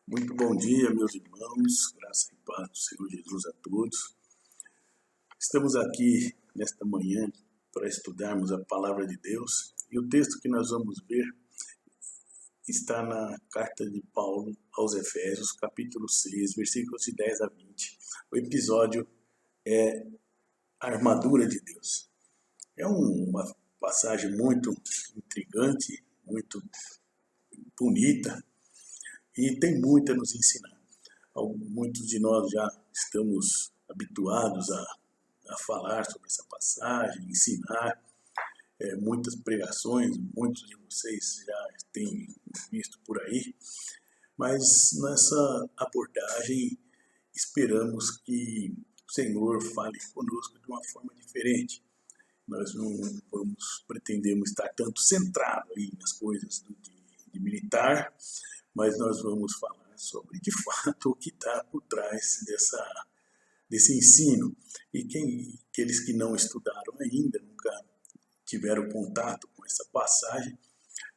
Muito bom dia, meus irmãos, graça e paz do Senhor Jesus a todos. Estamos aqui nesta manhã para estudarmos a palavra de Deus e o texto que nós vamos ver está na carta de Paulo aos Efésios, capítulo 6, versículos de 10 a 20. O episódio é a armadura de Deus. É uma passagem muito intrigante, muito bonita e tem muito a nos ensinar. Muitos de nós já estamos habituados a falar sobre essa passagem, ensinar muitas pregações, muitos de vocês já têm visto por aí, mas nessa abordagem esperamos que o Senhor fale conosco de uma forma diferente. Nós não pretendemos estar tanto centrado aí nas coisas de militar, mas nós vamos falar sobre, de fato, o que está por trás desse ensino. E aqueles que não estudaram ainda, nunca tiveram contato com essa passagem,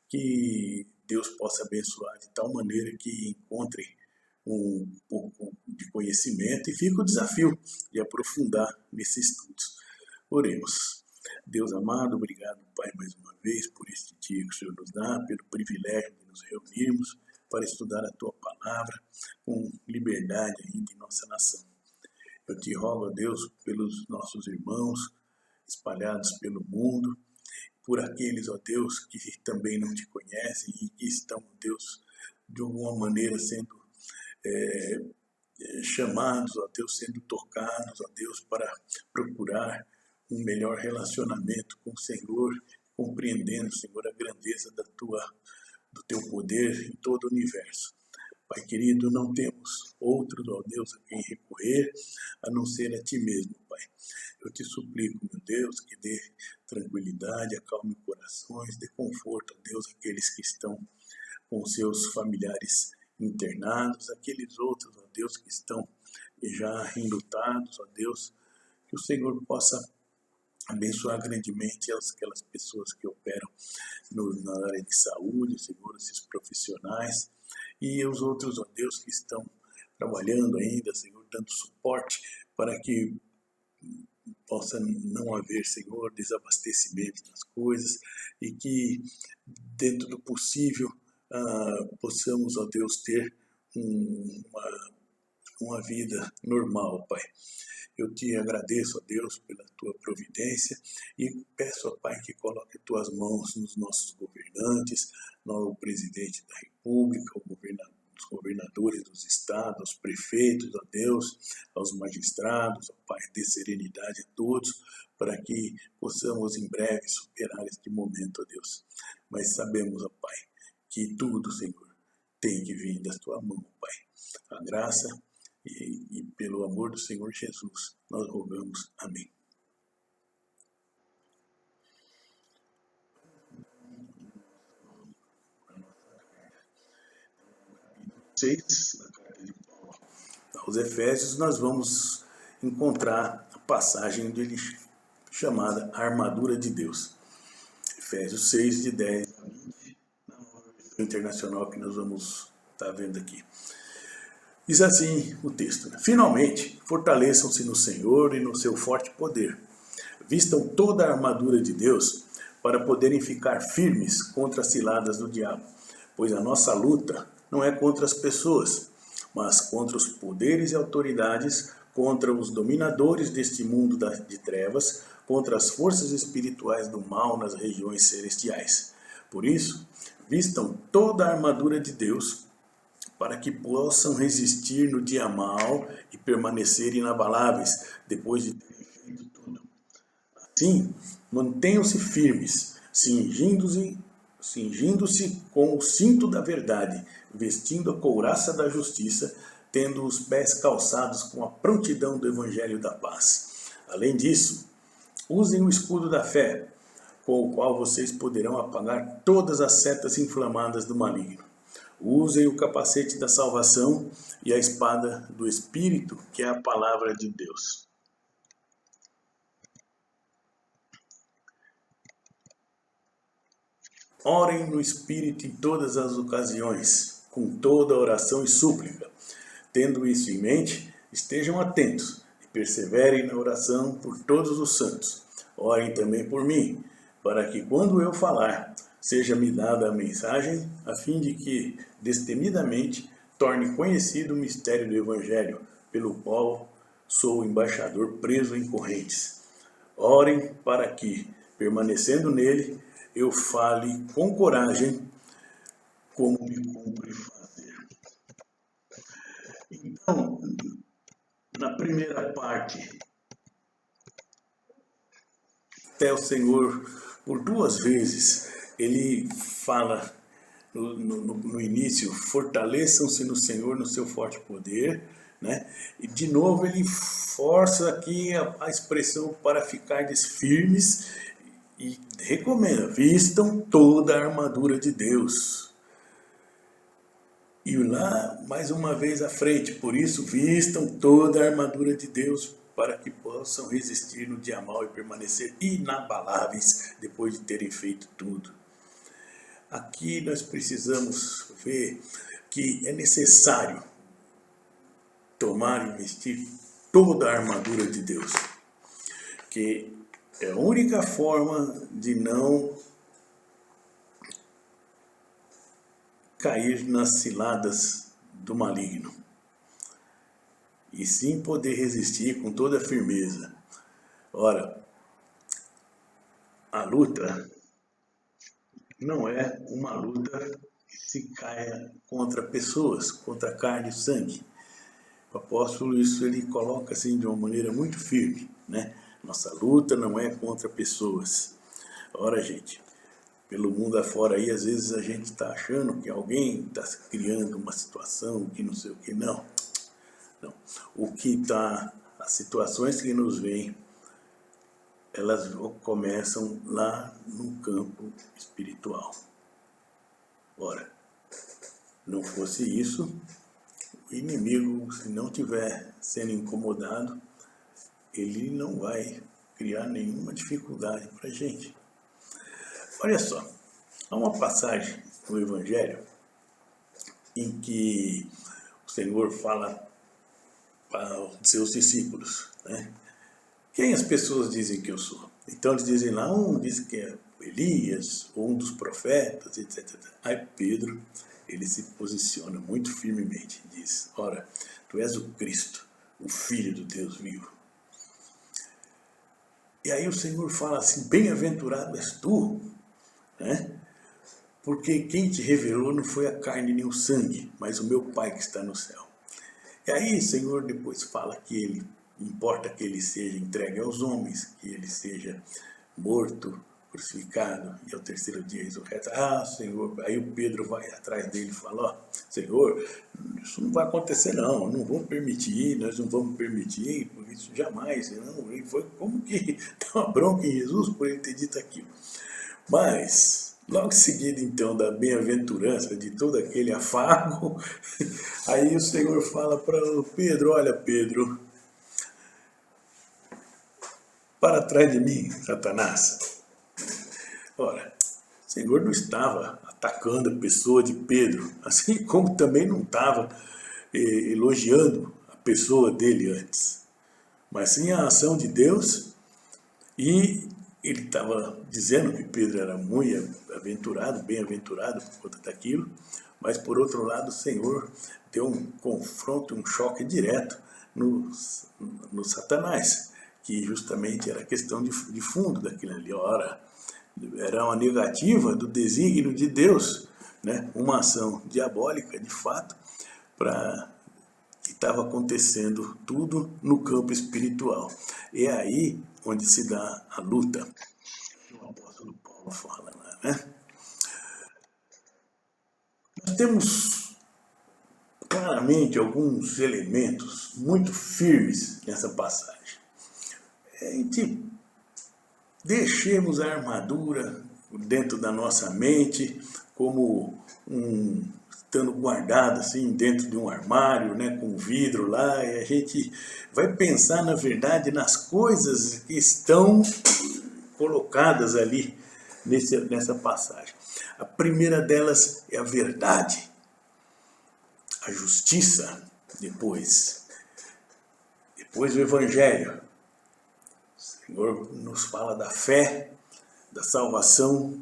que Deus possa abençoar de tal maneira que encontrem um pouco de conhecimento e fica o desafio de aprofundar nesses estudos. Oremos. Deus amado, obrigado, Pai, mais uma vez por este dia que o Senhor nos dá, pelo privilégio de nos reunirmos para estudar a Tua Palavra com liberdade ainda em nossa nação. Eu te rogo, ó Deus, pelos nossos irmãos espalhados pelo mundo, por aqueles, ó Deus, que também não te conhecem e que estão, Deus, de alguma maneira sendo chamados, ó Deus, sendo tocados, ó Deus, para procurar um melhor relacionamento com o Senhor, compreendendo, Senhor, a grandeza do Teu poder em todo o universo. Pai querido, não temos outros, ó Deus, a quem recorrer, a não ser a Ti mesmo, Pai. Eu te suplico, meu Deus, que dê tranquilidade, acalme corações, dê conforto, ó Deus, àqueles que estão com seus familiares internados, aqueles outros, ó Deus, que estão já enlutados, ó Deus, que o Senhor possa abençoar grandemente aquelas pessoas que operam na área de saúde, Senhor, esses profissionais, e os outros, ó Deus, que estão trabalhando ainda, Senhor, dando suporte para que possa não haver, Senhor, desabastecimento das coisas e que, dentro do possível, possamos, ó Deus, ter uma vida normal, Pai. Eu te agradeço, ó Deus, pela Tua providência e peço, ó Pai, que coloque Tuas mãos nos nossos governantes, no presidente da República, os governadores dos estados, os prefeitos, ó Deus, aos magistrados, ó Pai, dê serenidade a todos, para que possamos em breve superar este momento, ó Deus. Mas sabemos, ó Pai, que tudo, Senhor, tem que vir da Tua mão, Pai. A graça e pelo amor do Senhor Jesus, nós rogamos. Amém. Na carta de Paulo aos Efésios, nós vamos encontrar a passagem dele chamada Armadura de Deus. Efésios 6, de 10 a 20, na nova versão internacional que nós vamos estar vendo aqui. Diz assim o texto: Finalmente, fortaleçam-se no Senhor e no seu forte poder. Vistam toda a armadura de Deus para poderem ficar firmes contra as ciladas do diabo, pois a nossa luta não é contra as pessoas, mas contra os poderes e autoridades, contra os dominadores deste mundo de trevas, contra as forças espirituais do mal nas regiões celestiais. Por isso, vistam toda a armadura de Deus, para que possam resistir no dia mau e permanecer inabaláveis depois de terem feito tudo. Assim, mantenham-se firmes, cingindo-se com o cinto da verdade, vestindo a couraça da justiça, tendo os pés calçados com a prontidão do evangelho da paz. Além disso, usem o escudo da fé, com o qual vocês poderão apagar todas as setas inflamadas do maligno. Usem o capacete da salvação e a espada do Espírito, que é a palavra de Deus. Orem no Espírito em todas as ocasiões. com toda oração e súplica. Tendo isso em mente, estejam atentos e perseverem na oração por todos os santos. Orem também por mim, para que quando eu falar, seja-me dada a mensagem, a fim de que, destemidamente, torne conhecido o mistério do Evangelho, pelo qual sou embaixador preso em correntes. Orem para que, permanecendo nele, eu fale com coragem, como me cumpre fazer. Então, na primeira parte, até o Senhor, por 2 vezes, ele fala no início, fortaleçam-se no Senhor, no seu forte poder, né? E de novo ele força aqui a expressão para ficardes firmes e recomenda, vistam toda a armadura de Deus. E lá, mais uma vez à frente, por isso vistam toda a armadura de Deus para que possam resistir no dia mau e permanecer inabaláveis depois de terem feito tudo. Aqui nós precisamos ver que é necessário tomar e vestir toda a armadura de Deus, que é a única forma de não cair nas ciladas do maligno, e sim poder resistir com toda a firmeza. Ora, a luta não é uma luta que se caia contra pessoas, contra carne e sangue. O apóstolo isso ele coloca assim de uma maneira muito firme, né? Nossa luta não é contra pessoas. Ora, gente, pelo mundo afora aí, às vezes a gente está achando que alguém está criando uma situação que não sei o que, não. Não. O que está, as situações que nos vêm, elas começam lá no campo espiritual. Ora, não fosse isso, o inimigo, se não estiver sendo incomodado, ele não vai criar nenhuma dificuldade para a gente. Olha só, há uma passagem no Evangelho em que o Senhor fala para os seus discípulos, né? Quem as pessoas dizem que eu sou? Então eles dizem lá, um diz que é Elias, ou um dos profetas, etc. Aí Pedro, ele se posiciona muito firmemente, diz, ora, tu és o Cristo, o Filho do Deus vivo. E aí o Senhor fala assim, bem-aventurado és tu, né? Porque quem te revelou não foi a carne nem o sangue, mas o meu Pai que está no céu. E aí o Senhor depois fala que ele, importa que ele seja entregue aos homens, que ele seja morto, crucificado e ao terceiro dia ressurreto. Ah, Senhor, aí o Pedro vai atrás dele e fala, ó, Senhor, isso não vai acontecer não vamos permitir, nós não vamos permitir, por isso jamais, não. E foi como que dá uma bronca em Jesus por ele ter dito aquilo. Mas, logo em seguida, então, da bem-aventurança, de todo aquele afago, aí o Senhor fala para o Pedro, olha, Pedro, para trás de mim, Satanás. Ora, o Senhor não estava atacando a pessoa de Pedro, assim como também não estava elogiando a pessoa dele antes, mas sim a ação de Deus. E ele estava dizendo que Pedro era muito aventurado, bem-aventurado por conta daquilo, mas por outro lado o Senhor deu um confronto, um choque direto no Satanás, que justamente era questão de fundo daquilo ali. Ora, era uma negativa do desígnio de Deus, né? Uma ação diabólica, de fato, que estava acontecendo tudo no campo espiritual. É aí onde se dá a luta. O apóstolo Paulo fala lá, né? Nós temos claramente alguns elementos muito firmes nessa passagem. Deixemos a armadura dentro da nossa mente como estando guardado assim dentro de um armário, né, com vidro lá, e a gente vai pensar na verdade nas coisas que estão colocadas ali nessa passagem. A primeira delas é a verdade. a justiça, depois o Evangelho. O Senhor nos fala da fé, da salvação,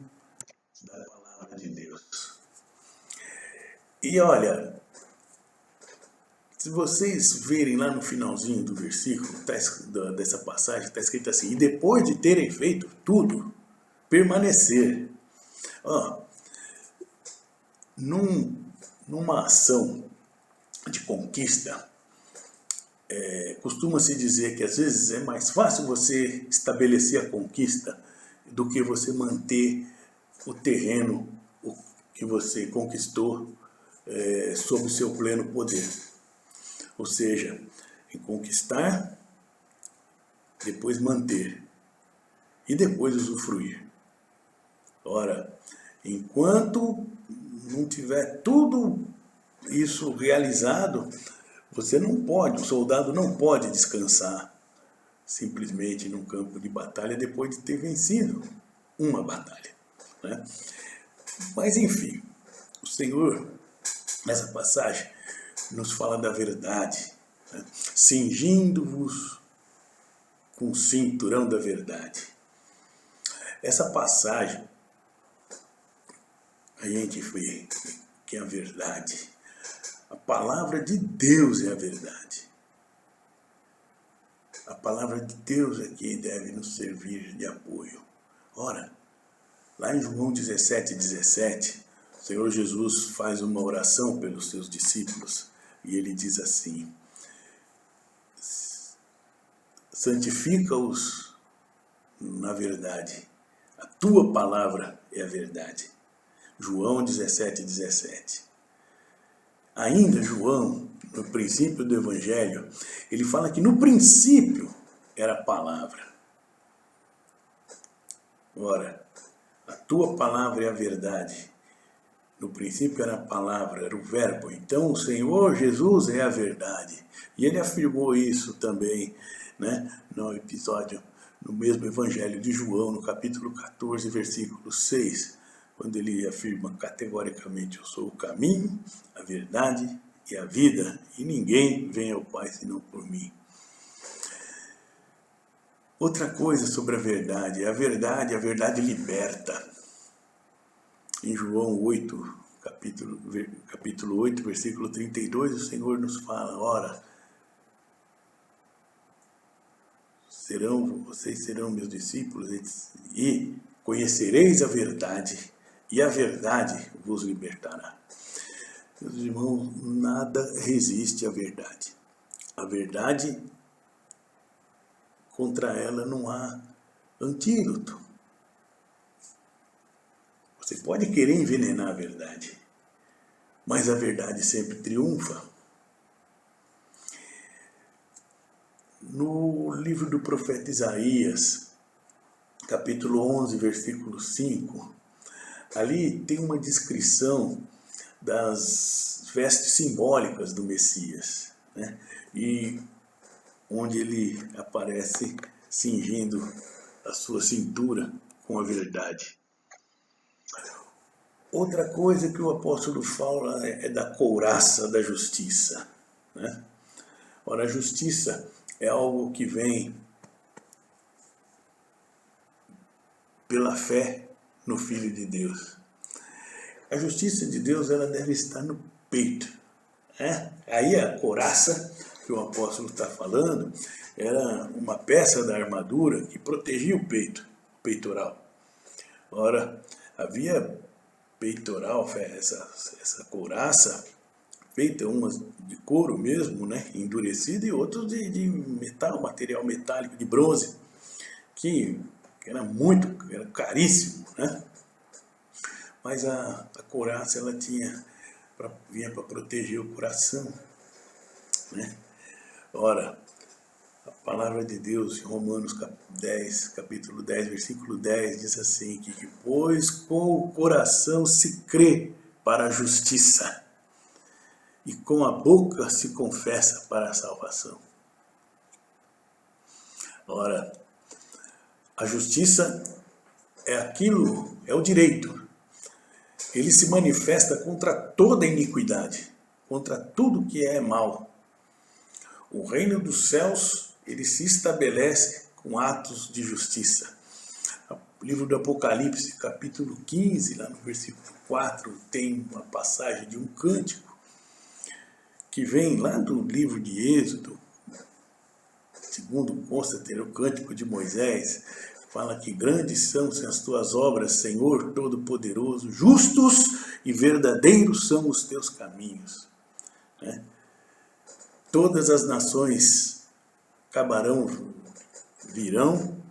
da palavra de Deus. E olha, se vocês verem lá no finalzinho do versículo, dessa passagem, está escrito assim: e depois de terem feito tudo, permanecer. Numa ação de conquista, costuma-se dizer que às vezes é mais fácil você estabelecer a conquista do que você manter o terreno que você conquistou sob o seu pleno poder. Ou seja, em conquistar, depois manter e depois usufruir. Ora, enquanto não tiver tudo isso realizado, você não pode, o soldado não pode descansar simplesmente num campo de batalha depois de ter vencido uma batalha, né? Mas enfim, o Senhor, nessa passagem, nos fala da verdade, né? Cingindo-vos com o cinturão da verdade. Essa passagem, a gente vê que é a verdade. A palavra de Deus é a verdade. A palavra de Deus é que deve nos servir de apoio. Ora, lá em João 17:17, o Senhor Jesus faz uma oração pelos seus discípulos e ele diz assim: santifica-os na verdade. A tua palavra é a verdade. João 17:17. Ainda João, no princípio do Evangelho, ele fala que no princípio era a palavra. Ora, a tua palavra é a verdade. No princípio era a palavra, era o verbo. Então o Senhor Jesus é a verdade. E ele afirmou isso também, né, no mesmo Evangelho de João, no capítulo 14, versículo 6, quando ele afirma categoricamente: eu sou o caminho, a verdade e a vida, e ninguém vem ao Pai senão por mim. Outra coisa sobre a verdade liberta. Em João 8, capítulo 8, versículo 32, o Senhor nos fala: ora, vocês serão meus discípulos e conhecereis a verdade, e a verdade vos libertará. Meus irmãos, nada resiste à verdade. A verdade, contra ela não há antídoto. Você pode querer envenenar a verdade, mas a verdade sempre triunfa. No livro do profeta Isaías, capítulo 11, versículo 5, ali tem uma descrição das vestes simbólicas do Messias, né? E onde ele aparece cingindo a sua cintura com a verdade. Outra coisa que o apóstolo fala é da couraça da justiça, né? Ora, a justiça é algo que vem pela fé no Filho de Deus. A justiça de Deus, ela deve estar no peito, né? Aí a couraça que o apóstolo está falando era uma peça da armadura que protegia o peito, o peitoral. Ora, havia peitoral, essa couraça, feita umas de couro mesmo, né, endurecida, e outras de metal, material metálico, de bronze, que era caríssimo, né? Mas a couraça, ela vinha para proteger o coração, né? Ora, a palavra de Deus em Romanos capítulo 10, versículo 10, diz assim, que pois com o coração se crê para a justiça, e com a boca se confessa para a salvação. Ora, a justiça é o direito. Ele se manifesta contra toda iniquidade. contra tudo que é mal. O reino dos céus, ele se estabelece com atos de justiça. O livro do Apocalipse, capítulo 15, lá no versículo 4, tem uma passagem de um cântico que vem lá do livro de Êxodo, segundo consta ter o cântico de Moisés, fala que grandes são as tuas obras, Senhor Todo-Poderoso, justos e verdadeiros são os teus caminhos. Né? Todas as nações virão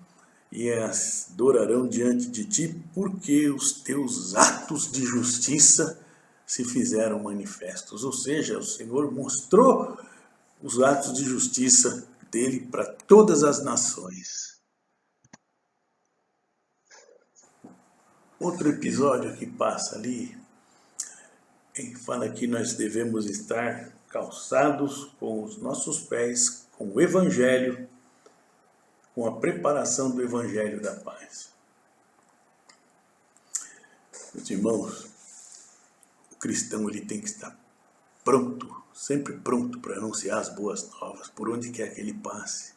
e as adorarão diante de ti, porque os teus atos de justiça se fizeram manifestos. Ou seja, o Senhor mostrou os atos de justiça dele para todas as nações. Outro episódio que passa ali, fala que nós devemos estar calçados com os nossos pés, com o Evangelho, com a preparação do Evangelho da paz. Meus irmãos, o cristão ele tem que estar pronto, sempre pronto para anunciar as boas novas, por onde quer que ele passe.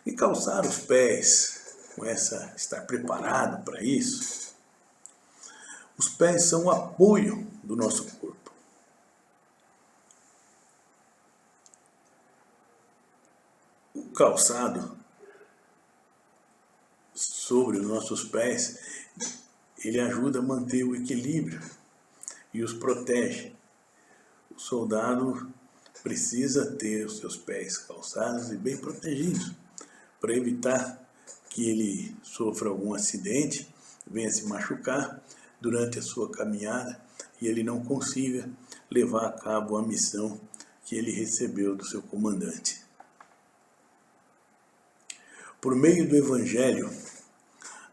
E calçar os pés, estar preparado para isso. Os pés são o apoio do nosso corpo. O calçado sobre os nossos pés, ele ajuda a manter o equilíbrio e os protege. O soldado precisa ter os seus pés calçados e bem protegidos, para evitar que ele sofra algum acidente, venha se machucar durante a sua caminhada e ele não consiga levar a cabo a missão que ele recebeu do seu comandante. Por meio do Evangelho,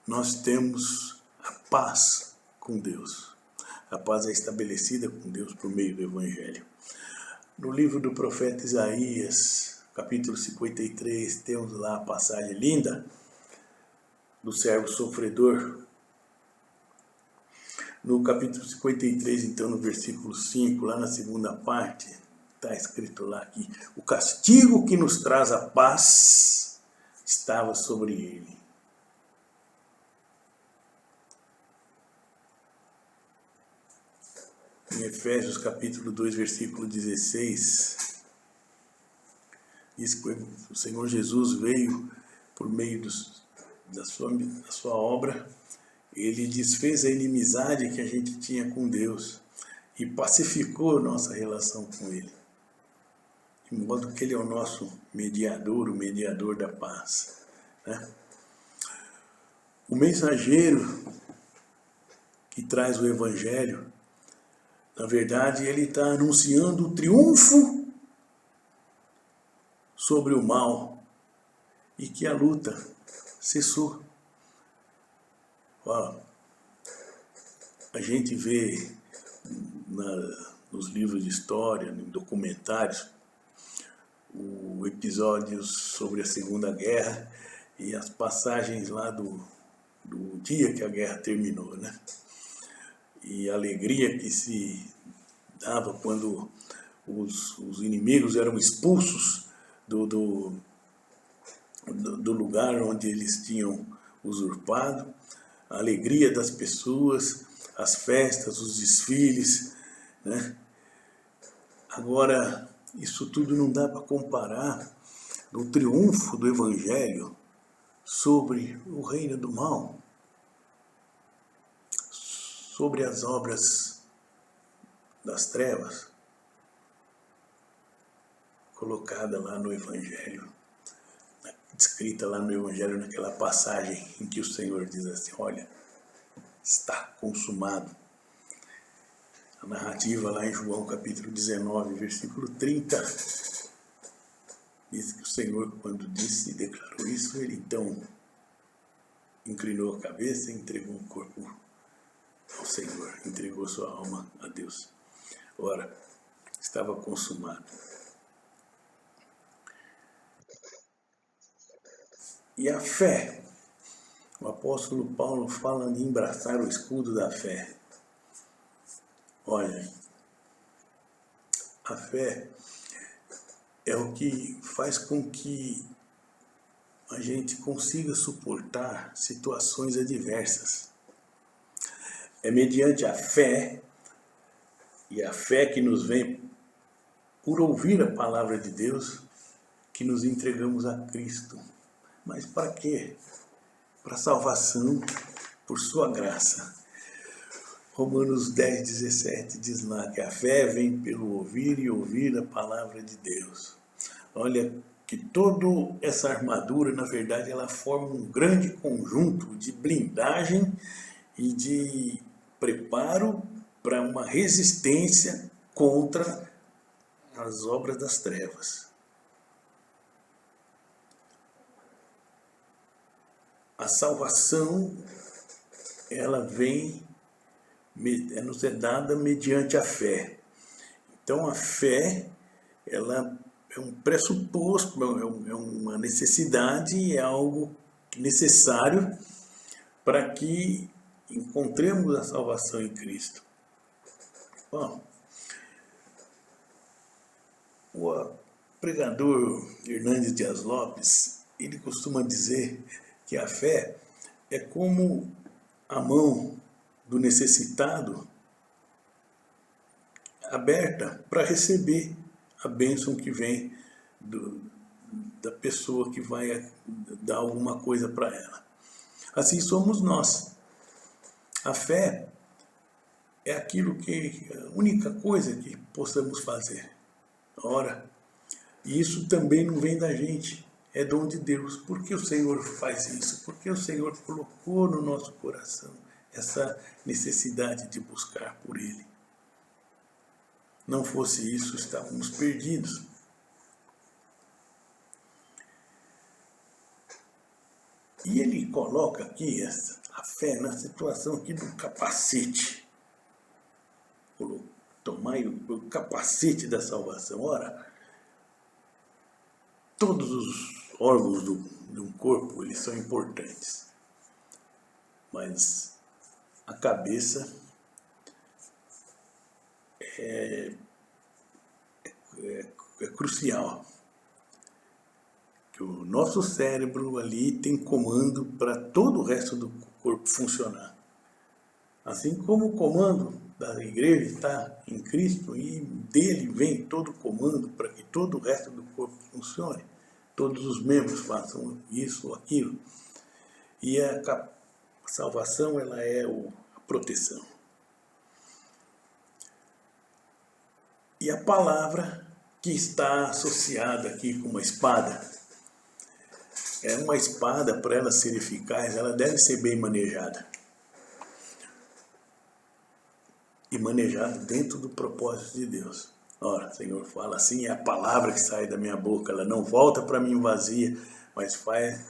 nós temos a paz com Deus. A paz é estabelecida com Deus por meio do Evangelho. No livro do profeta Isaías, capítulo 53, temos lá a passagem linda do servo sofredor. No capítulo 53, então, no versículo 5, lá na segunda parte, está escrito lá que o castigo que nos traz a paz estava sobre ele. Em Efésios capítulo 2, versículo 16, diz que o Senhor Jesus veio por meio da sua obra, ele desfez a inimizade que a gente tinha com Deus e pacificou nossa relação com ele, de modo que ele é o nosso mediador, o mediador da paz. Né? O mensageiro que traz o Evangelho, na verdade, ele está anunciando o triunfo sobre o mal e que a luta cessou. Ó, a gente vê nos livros de história, em documentários, o episódio sobre a Segunda Guerra e as passagens lá do dia que a guerra terminou, né? E a alegria que se dava quando os inimigos eram expulsos do lugar onde eles tinham usurpado, a alegria das pessoas, as festas, os desfiles, né? Agora, isso tudo não dá para comparar do triunfo do Evangelho sobre o reino do mal, sobre as obras das trevas, colocada lá no Evangelho, descrita lá no Evangelho, naquela passagem em que o Senhor diz assim: olha, está consumado. A narrativa lá em João capítulo 19, versículo 30, diz que o Senhor, quando disse e declarou isso, ele então inclinou a cabeça e entregou o corpo ao Senhor, entregou sua alma a Deus. Ora, estava consumado. E a fé, o apóstolo Paulo fala de embraçar o escudo da fé. Olha, A fé é o que faz com que a gente consiga suportar situações adversas. É mediante a fé, e a fé que nos vem por ouvir a palavra de Deus, que nos entregamos a Cristo. Mas para quê? Para salvação por sua graça. Romanos 10:17 diz lá que a fé vem pelo ouvir e ouvir a palavra de Deus. Olha que toda essa armadura, na verdade, ela forma um grande conjunto de blindagem e de preparo para uma resistência contra as obras das trevas. A salvação, ela nos é dada mediante a fé. Então a fé, ela é um pressuposto, é uma necessidade, é algo necessário para que encontremos a salvação em Cristo. Bom, o pregador Hernandes Dias Lopes, ele costuma dizer que a fé é como a mão do necessitado aberta para receber a bênção que vem da pessoa que vai dar alguma coisa para ela. Assim somos nós. A fé é aquilo que, a única coisa que possamos fazer. Ora, isso também não vem da gente, é dom de Deus. Por que o Senhor faz isso? Porque o Senhor colocou no nosso coração essa necessidade de buscar por Ele. Não fosse isso, estávamos perdidos. E ele coloca aqui a fé na situação aqui do capacete. Tomai o capacete da salvação. Ora, todos os órgãos de um corpo, eles são importantes. Mas a cabeça é crucial. Que o nosso cérebro ali tem comando para todo o resto do corpo funcionar. Assim como o comando da igreja está em Cristo e dele vem todo o comando para que todo o resto do corpo funcione. Todos os membros façam isso ou aquilo. E a salvação, ela é a proteção. E a palavra que está associada aqui com uma espada, é uma espada, para ela ser eficaz, ela deve ser bem manejada. E manejada dentro do propósito de Deus. Ora, o Senhor fala assim, é a palavra que sai da minha boca, ela não volta para mim vazia, mas faz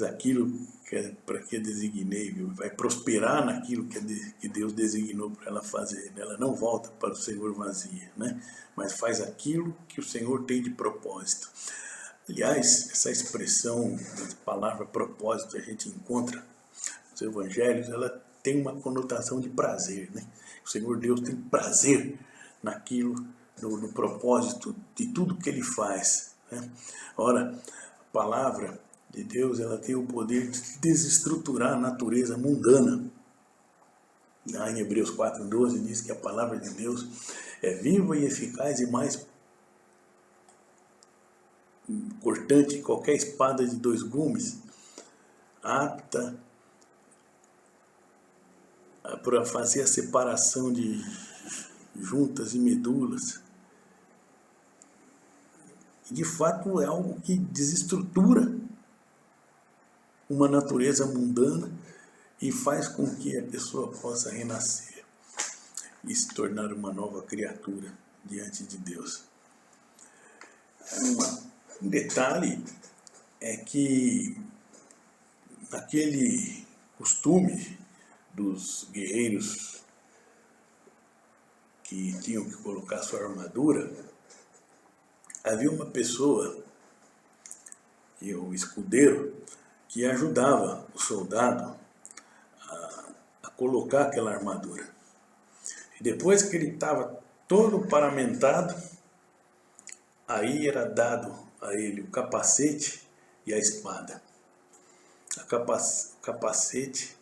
aquilo para que eu designei, vai prosperar naquilo que Deus designou para ela fazer. Ela não volta para o Senhor vazia, né? Mas faz aquilo que o Senhor tem de propósito. Aliás, essa expressão, a palavra propósito, a gente encontra nos evangelhos, ela tem uma conotação de prazer, né? O Senhor Deus tem prazer naquilo, no propósito de tudo que Ele faz, né? Ora, a palavra de Deus, ela tem o poder de desestruturar a natureza mundana. Lá em Hebreus 4:12 diz que a palavra de Deus é viva e eficaz e mais cortante que qualquer espada de 2 gumes, apta para fazer a separação de juntas e medulas. E de fato é algo que desestrutura uma natureza mundana e faz com que a pessoa possa renascer e se tornar uma nova criatura diante de Deus. Um detalhe é que aquele costume dos guerreiros que tinham que colocar sua armadura, havia uma pessoa, que é o escudeiro, que ajudava o soldado a colocar aquela armadura. E depois que ele estava todo paramentado, aí era dado a ele o capacete e a espada. O capacete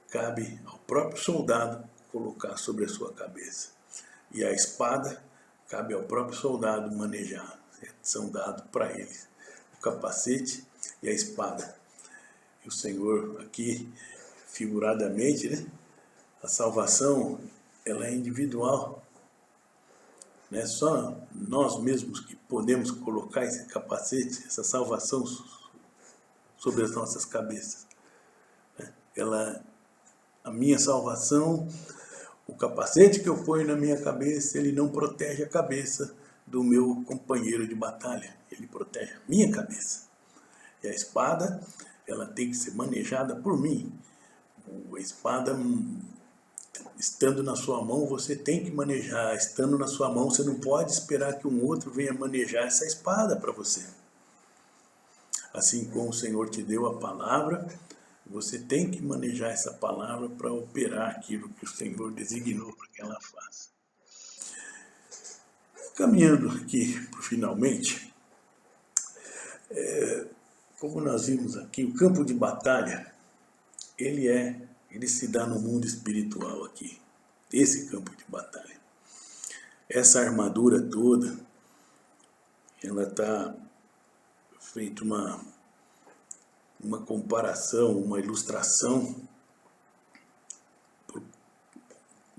cabe ao próprio soldado colocar sobre a sua cabeça. E a espada cabe ao próprio soldado manejar. São dados para eles o capacete e a espada. E o Senhor aqui, figuradamente, né? A salvação, ela é individual. Não é só nós mesmos que podemos colocar esse capacete, essa salvação sobre as nossas cabeças. A minha salvação, o capacete que eu ponho na minha cabeça, ele não protege a cabeça do meu companheiro de batalha. Ele protege a minha cabeça. E a espada, ela tem que ser manejada por mim. A espada, estando na sua mão, você tem que manejar. Estando na sua mão, você não pode esperar que um outro venha manejar essa espada para você. Assim como o Senhor te deu a palavra, você tem que manejar essa palavra para operar aquilo que o Senhor designou para que ela faça. Caminhando aqui para finalmente, como nós vimos aqui, o campo de batalha, ele se dá no mundo espiritual aqui. Esse campo de batalha. Essa armadura toda, ela está feita uma comparação, uma ilustração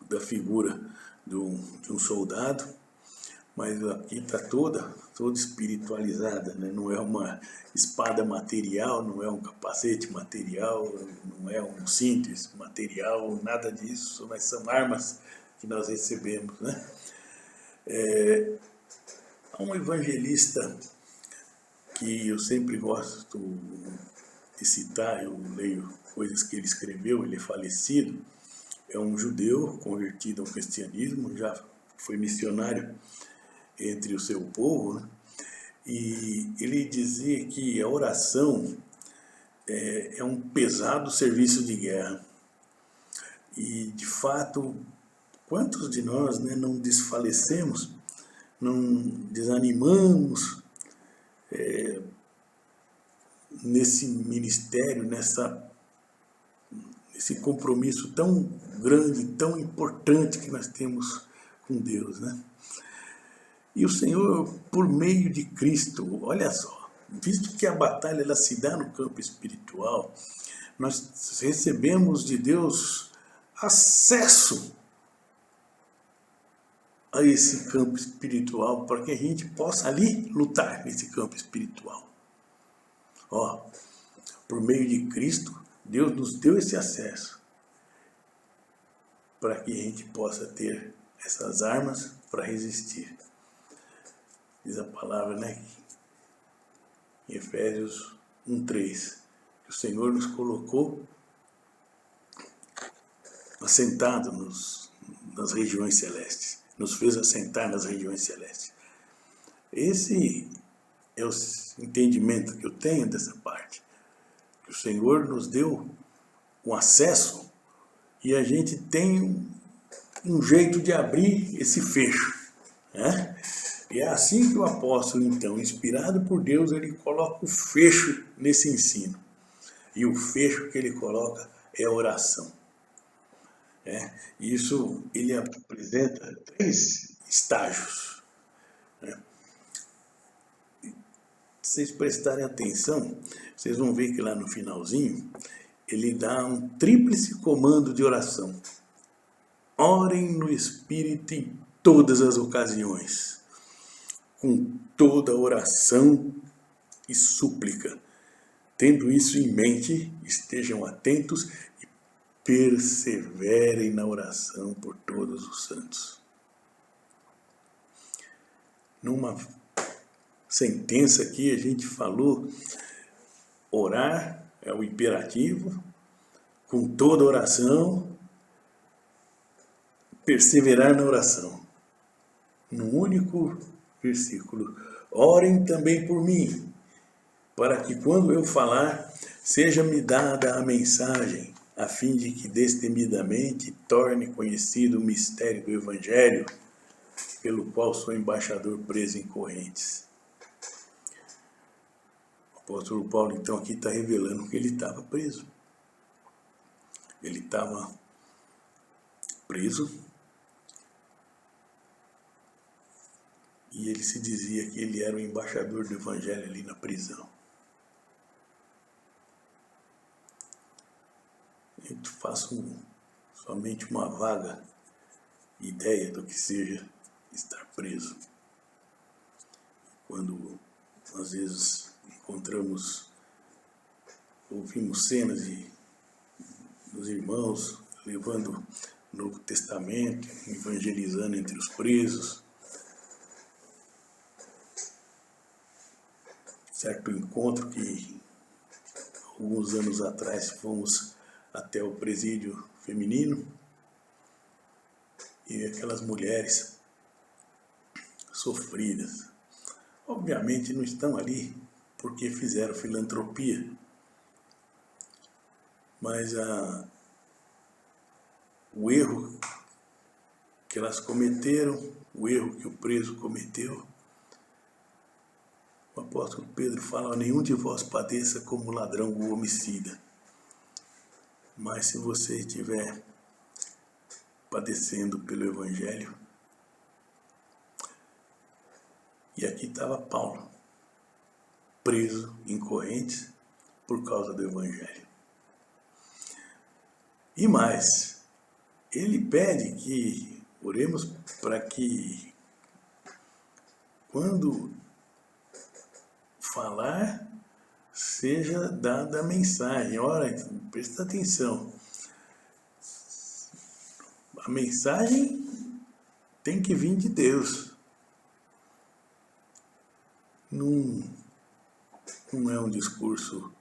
da figura de um soldado, mas aqui está toda espiritualizada, né? Não é uma espada material, não é um capacete material, não é um cinto material, nada disso, mas são armas que nós recebemos, né? Há um evangelista que eu sempre gosto de citar, eu leio coisas que ele escreveu, ele é falecido, é um judeu convertido ao cristianismo, já foi missionário entre o seu povo, né? E ele dizia que a oração é um pesado serviço de guerra. E, de fato, quantos de nós, né, não desfalecemos, não desanimamos nesse ministério, nesse compromisso tão grande, tão importante que nós temos com Deus, né? E o Senhor, por meio de Cristo, olha só, visto que a batalha ela se dá no campo espiritual, nós recebemos de Deus acesso a esse campo espiritual para que a gente possa ali lutar nesse campo espiritual. Ó, por meio de Cristo, Deus nos deu esse acesso para que a gente possa ter essas armas para resistir. Diz a palavra, né, em Efésios 1:3, que o Senhor nos colocou assentados nas regiões celestes, nos fez assentar nas regiões celestes. Esse é o entendimento que eu tenho dessa parte, que o Senhor nos deu um acesso e a gente tem um jeito de abrir esse fecho, né? E é assim que o apóstolo, então, inspirado por Deus, ele coloca o fecho nesse ensino. E o fecho que ele coloca é a oração. Isso ele apresenta 3 estágios. Se vocês prestarem atenção, vocês vão ver que lá no finalzinho, ele dá um tríplice comando de oração. Orem no Espírito em todas as ocasiões, com toda oração e súplica. Tendo isso em mente, estejam atentos e perseverem na oração por todos os santos. Numa sentença aqui a gente falou, orar é o imperativo, com toda oração, perseverar na oração. Num único versículo, orem também por mim, para que quando eu falar, seja-me dada a mensagem, a fim de que destemidamente torne conhecido o mistério do Evangelho, pelo qual sou embaixador preso em correntes. O apóstolo Paulo, então, aqui está revelando que ele estava preso. Ele estava preso e ele se dizia que ele era o embaixador do evangelho ali na prisão. Eu faço somente uma vaga ideia do que seja estar preso. Quando às vezes ouvimos cenas dos irmãos levando o Novo Testamento, evangelizando entre os presos. Certo encontro que alguns anos atrás fomos até o presídio feminino e aquelas mulheres sofridas. Obviamente não estão ali porque fizeram filantropia, mas o erro que elas cometeram, o erro que o preso cometeu, o apóstolo Pedro fala: nenhum de vós padeça como ladrão ou homicida. Mas se você estiver padecendo pelo Evangelho, e aqui estava Paulo, preso em correntes por causa do Evangelho. E mais, ele pede que oremos para que, quando falar, seja dada a mensagem. Ora, presta atenção. A mensagem tem que vir de Deus. Não é um discurso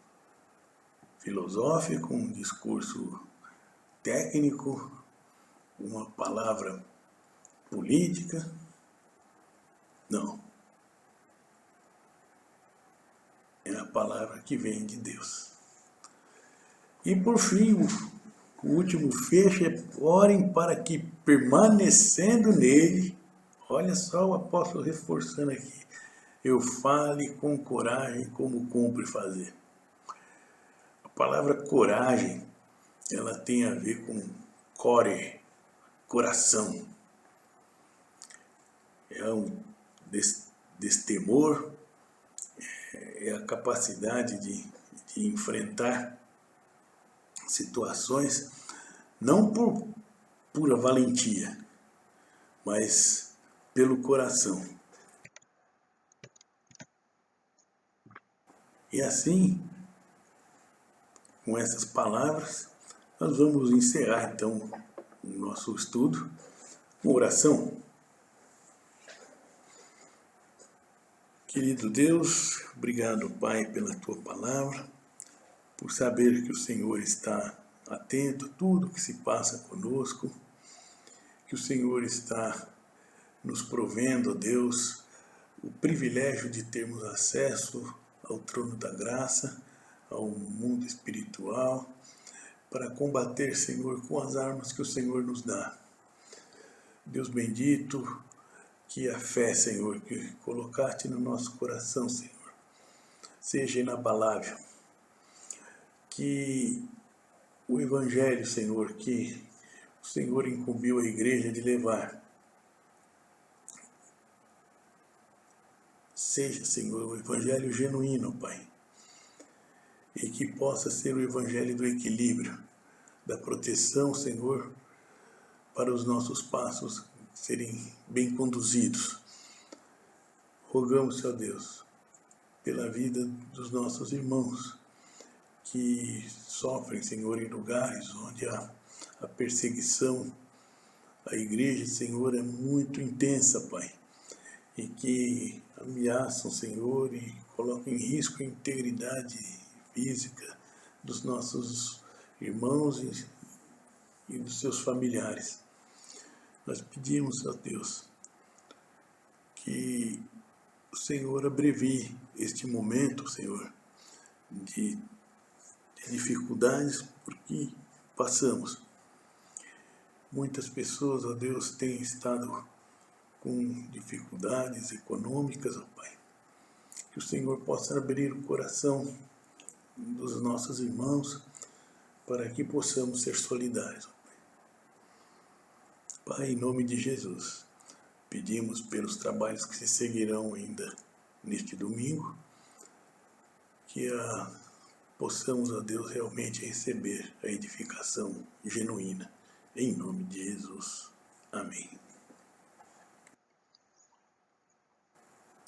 filosófico, um discurso técnico, uma palavra política. Não. É a palavra que vem de Deus. E por fim, o último fecho é: orem para que, permanecendo nele, olha só o apóstolo reforçando aqui, eu fale com coragem como cumpre fazer. A palavra coragem, ela tem a ver com core, coração. É um destemor, é a capacidade de enfrentar situações, não por pura valentia, mas pelo coração. E assim, com essas palavras, nós vamos encerrar então o nosso estudo com oração. Querido Deus, obrigado, Pai, pela Tua palavra, por saber que o Senhor está atento a tudo que se passa conosco, que o Senhor está nos provendo, ó Deus, o privilégio de termos acesso ao trono da graça, ao mundo espiritual, para combater, Senhor, com as armas que o Senhor nos dá. Deus bendito, que a fé, Senhor, que colocaste no nosso coração, Senhor, seja inabalável. Que o Evangelho, Senhor, que o Senhor incumbiu a igreja de levar, seja, Senhor, o Evangelho genuíno, Pai, e que possa ser o Evangelho do equilíbrio, da proteção, Senhor, para os nossos passos serem bem conduzidos. Rogamos, Senhor Deus, pela vida dos nossos irmãos que sofrem, Senhor, em lugares onde a perseguição à igreja, Senhor, é muito intensa, Pai, e que ameaçam, Senhor, e colocam em risco a integridade física dos nossos irmãos e dos seus familiares. Nós pedimos a Deus que o Senhor abrevie este momento, Senhor, de dificuldades por que passamos. Muitas pessoas, ó Deus, têm estado com dificuldades econômicas, ó Pai. Que o Senhor possa abrir o coração dos nossos irmãos para que possamos ser solidários, ó Pai. Pai, em nome de Jesus, pedimos pelos trabalhos que se seguirão ainda neste domingo, que possamos, ó Deus, realmente receber a edificação genuína. Em nome de Jesus. Amém.